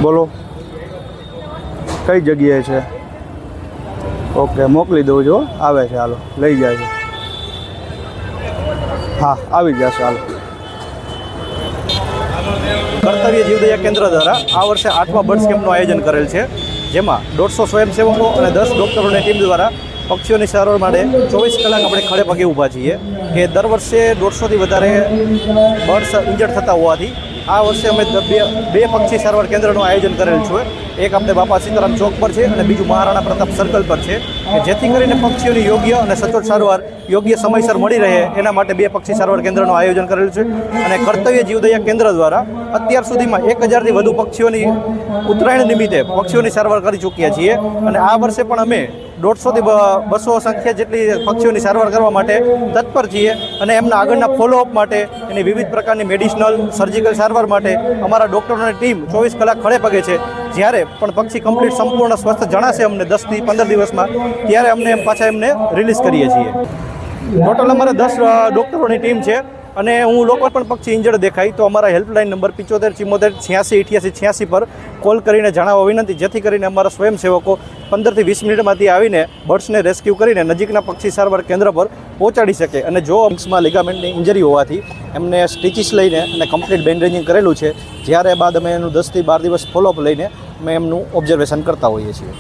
બોલો કઈ જગ્યાએ છે? ઓકે, મોકલી દઉં છું. આવે છે, હાલો લઈ જાય છે. હા, આવી જશે, હાલો. કર્તવ્ય જીવદયા કેન્દ્ર દ્વારા આ વર્ષે 8મા બર્ડ્સ કેમ્પનું આયોજન કરેલ છે, જેમાં 150 સ્વયંસેવકો અને 10 ડૉક્ટરોની ટીમ દ્વારા પક્ષીઓની સારવાર માટે 24 કલાક આપણે ખડે પગે ઊભા છીએ. કે દર વર્ષે 150થી વધારે બર્ડ્સ ઇન્જર્ડ થતા હોવાથી આ વર્ષે અમે બે પક્ષી સારવાર કેન્દ્રનું આયોજન કરેલ છે. એક આપણે બાપા સીતારામ ચોક પર છે અને બીજું મહારાણા પ્રતાપ સર્કલ પર છે, કે જેથી કરીને પક્ષીઓની યોગ્ય અને સચોટ સારવાર યોગ્ય સમયસર મળી રહે એના માટે બે પક્ષી સારવાર કેન્દ્રનું આયોજન કરેલું છે. અને કર્તવ્ય જીવદયા કેન્દ્ર દ્વારા અત્યાર સુધીમાં 1000થી વધુ પક્ષીઓની ઉત્તરાયણ નિમિત્તે પક્ષીઓની સારવાર કરી ચૂક્યા છીએ. અને આ વર્ષે પણ અમે 150થી 200 સંખ્યા જેટલી પક્ષીઓની સારવાર કરવા માટે તત્પર છીએ. અને એમના આગળના ફોલોઅપ માટે, એની વિવિધ પ્રકારની મેડિસિનલ સર્જિકલ સારવાર માટે અમારા ડૉક્ટરોની ટીમ 24 કલાક ખડે પગે છે. જ્યારે પણ પક્ષી કમ્પ્લીટ સંપૂર્ણ સ્વસ્થ જણાશે અમને 10થી 15 દિવસમાં, ત્યારે અમને પાછા એમને રિલીઝ કરીએ છીએ. ટોટલ અમારે 10 ડૉક્ટરોની ટીમ છે. અને હું લોકો પણ પક્ષી ઇન્જર્ડ દેખાય તો અમારા હેલ્પલાઇન નંબર 75 74 86 88 86 પર કોલ કરીને જણાવવા વિનંતી, જેથી કરીને અમારા સ્વયંસેવકો 15થી 20 મિનિટમાંથી આવીને બર્ડ્સને રેસ્ક્યુ કરીને નજીકના પક્ષી સારવાર કેન્દ્ર પર પહોંચાડી શકે. અને જો વિંગ્સમાં લિગામેન્ટની ઇન્જરી હોવાથી એમને સ્ટીચીસ લઈને અને કમ્પ્લીટ બેન્ડેજિંગ કરેલું છે. જ્યારે બાદ અમે એનું 10થી 12 દિવસ ફોલોઅપ લઈને અમે એમનું ઓબ્ઝર્વેશન કરતા હોઈએ છીએ.